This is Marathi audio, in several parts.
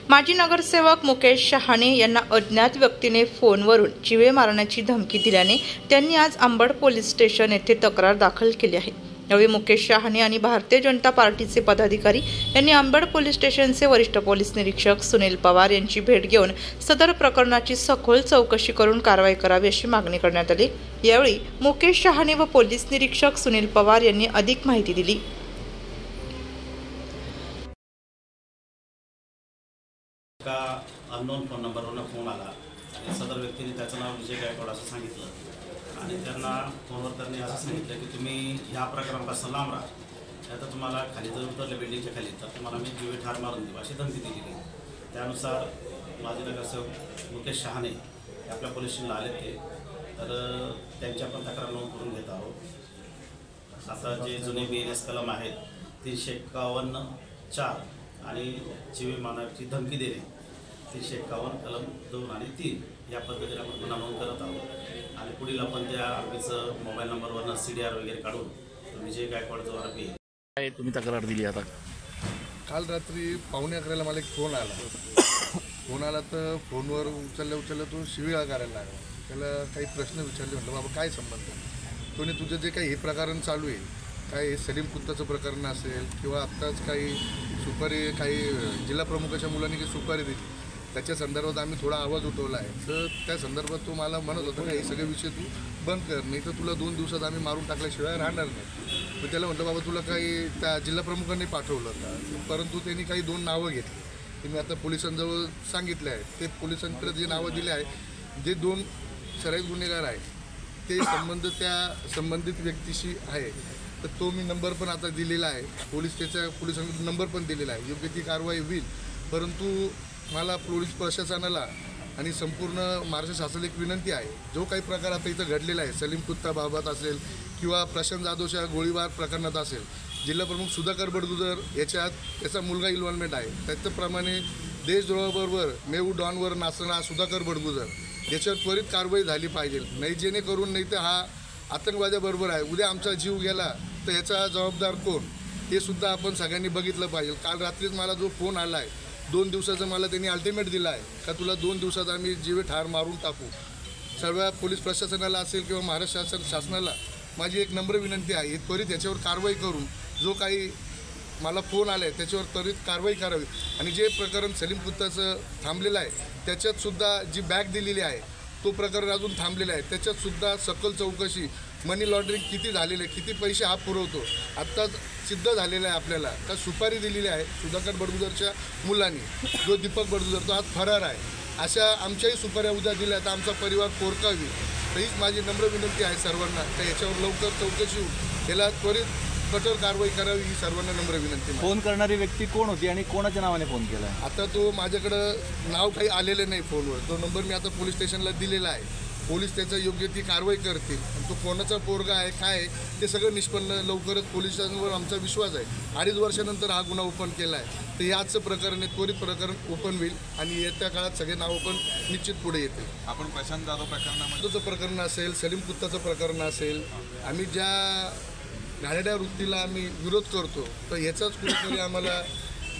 माजी नगरसेवक मुकेश शहाणे यांना अज्ञात व्यक्तीने फोनवरून जीवे मारण्याची धमकी दिल्याने त्यांनी आज अंबड पोलीस स्टेशन येथे तक्रार दाखल केली आहे। यावेळी मुकेश शहाणे आणि भारतीय जनता पार्टीचे पदाधिकारी यांनी अंबड पोलीस स्टेशनचे वरिष्ठ पोलीस निरीक्षक सुनील पवार यांची भेट घेऊन सदर प्रकरणाची सखोल चौकशी करून कारवाई करावी अशी मागणी करण्यात आली। यावेळी मुकेश शहाणे व पोलीस निरीक्षक सुनील पवार यांनी अधिक माहिती दिली। का अननोन फोन नंबरवरून फोन आला आणि सदर व्यक्तीने त्याचं नाव विजय गायकवाड असं सांगितलं आणि त्यांना फोनवर त्यांनी असं सांगितलं की तुम्ही ह्या प्रकारापासून लांब राहा, आता तुम्हाला खाली जर उतरले बिल्डिंगच्या खाली तर तुम्हाला मी जीवे ठार मारून देऊ अशी धमकी दिली। त्यानुसार माजी नगरसेवक मुकेश शहाणे आपल्या पोलीस स्टेशनला आले ते तर त्यांची आपण तक्रार नोंद करून घेत आहोत। आता जे जुने BNS कलम आहेत 351(4) आणि जीवे मारण्याची धमकी देणे 351 कलम 2 आणि 3 या पद्धतीने आपण गुन्हा नोंद करत आहोत आणि पुढील आपण त्या आरोपीचं मोबाईल नंबरवरनं CDR वगैरे काढून विजय गायकवाड जो आरोपी आहे तुम्ही तक्रार दिली। आता काल रात्री 11:15 मला एक फोन आला तर फोनवर उचलल्या तो शिवीगाळ करायला लागला। त्याला काही प्रश्न विचारले, म्हटलं बाबा काय संबंध तोने तुझं जे काही हे प्रकरण चालू आहे, काय हे सलीम कुत्ताचं प्रकरण असेल किंवा आत्ताच काही सुपारी काही जिल्हा प्रमुखाच्या मुलांनी जी सुपारी दिली त्याच्या संदर्भात आम्ही थोडा आवाज उठवला आहे। तर त्या संदर्भात तो मला म्हणत होता की हे सगळे विषय तू बंद कर, नाही तर तुला 2 दिवसात आम्ही मारून टाकल्याशिवाय राहणार नाही। तर त्याला म्हटलं बाबा तुला काही त्या जिल्हा प्रमुखांनी पाठवलं का, परंतु त्यांनी काही 2 नावं घेतली ते मी आता पोलिसांजवळ सांगितले आहे। ते पोलिसांकडे जे नावं दिले आहे, जे 2 सराईत गुन्हेगार आहे ते त्या संबंधित व्यक्तीशी आहे, तर तो मी नंबर पण आता दिलेला आहे। पोलिसांनी नंबर पण दिलेला आहे, योग्य ती कारवाई होईल। परंतु मला पोलीस प्रशासनाला आणि संपूर्ण महाराष्ट्र शासनाला एक विनंती आहे, जो काही प्रकार आता इथं घडलेला आहे सलीम कुत्ताबाबत असेल किंवा प्रशांत जाधवच्या गोळीबार प्रकरणात असेल, जिल्हा प्रमुख सुधाकर बडगुजर याच्यात त्याचा मुलगा इन्व्हॉल्वमेंट आहे। त्याचप्रमाणे देशद्रोहाबरोबर मेहू डॉनवर नाचणारा सुधाकर बडगुजर याच्यावर त्वरित कारवाई झाली पाहिजे, नाही जेणेकरून नाही तर हा आतंकवाद्याबरोबर आहे, उद्या आमचा जीव गेला तर याचा जबाबदार कोण हे सुद्धा आपण सगळ्यांनी बघितलं पाहिजे। काल रात्रीच मला जो फोन आला आहे 2 दिवसाचा मला त्यांनी अल्टिमेट दिला आहे का तुला 2 दिवसात आम्ही जीवे ठार मारून टाकू। सर्व पोलीस प्रशासनाला असेल किंवा महाराष्ट्र शासनाला माझी एक नम्र विनंती आहे, त्वरित याच्यावर कारवाई करून जो काही मला फोन आला आहे त्याच्यावर त्वरित कारवाई करावी आणि जे प्रकरण सलीम कुत्ताचं थांबलेलं आहे त्याच्यातसुद्धा जी बॅग दिलेली आहे तो प्रकरण अजून थांबलेला आहे, त्याच्यातसुद्धा सखोल चौकशी, मनी लॉन्ड्रिंग किती झालेलं आहे, किती पैसे हा पुरवतो आत्ता सिद्ध झालेलं आहे आपल्याला का सुपारी दिलेली आहे सुधाकर बडगुजरच्या मुलांनी, जो दीपक बडगुजर तो आज फरार आहे। अशा आमच्याही सुपाऱ्या उद्या दिल्या तर आमचा परिवार पोरका होईल। तर हीच माझी नम्र विनंती आहे सर्वांना तर याच्यावर लवकर चौकशी होऊन याला त्वरित कठोर कारवाई करावी ही सर्वांना नम्र विनंती। फोन करणारी व्यक्ती कोण होती आणि कोणाच्या नावाने फोन केला? आता तो माझ्याकडं नाव काही आलेलं नाही फोनवर, तो नंबर मी आता पोलीस स्टेशनला दिलेला आहे। पोलीस त्याचं योग्य ती कारवाई करतील आणि तो कोणाचा पोरगा आहे काय आहे ते सगळं निष्पन्न लवकरच पोलिसांवर आमचा विश्वास आहे। 2.5 वर्षानंतर हा गुन्हा ओपन केला आहे, तर याचं प्रकरण आहे त्वरित प्रकरण ओपन होईल आणि येत्या काळात सगळे नावं पण निश्चित पुढे येतील। आपण प्रशांत जाधव प्रकरणामध्ये प्रकरण असेल, सलीम कुत्ताचं प्रकरण असेल, आम्ही ज्या घाणेरड्या वृत्तीला आम्ही विरोध करतो तर याचाच कुठेतरी आम्हाला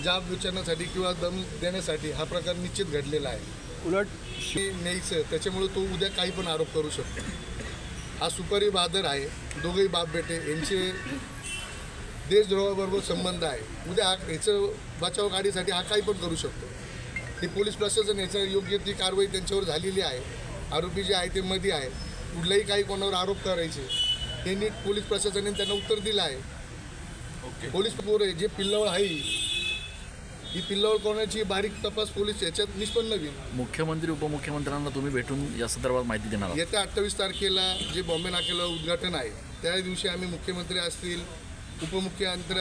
जाब विचारण्यासाठी किंवा दम देण्यासाठी हा प्रकार निश्चित घडलेला आहे। उलट न्यायचं त्याच्यामुळे तो उद्या काही पण आरोप करू शकतो। हा सुपारी बहादर आहे, दोघेही बाप बेटे यांचे देशद्रोहाबरोबर संबंध आहे, उद्या याचं बचाव गाडीसाठी हा काही पण करू शकतो। हे पोलीस प्रशासन याचं योग्य ती कारवाई त्यांच्यावर झालेली आहे। आरोपी जे आहे ते मध्ये आहे, कुठलाही काही कोणावर आरोप करायचे हे नीट पोलीस प्रशासनाने त्यांना उत्तर दिलं आहे। पोलीस पोरं जे पिल्लावळ आहे ही पिल्लावळ कोणाची बारीक तपास पोलीस याच्यात निष्पन्न होईल। मुख्यमंत्री उपमुख्यमंत्र्यांना तुम्ही भेटून या संदर्भात माहिती देणार? येत्या 28 तारखेला जे बॉम्बे नाक्याला उद्घाटन आहे त्या दिवशी आम्ही मुख्यमंत्री असतील, उपमुख्यमंत्री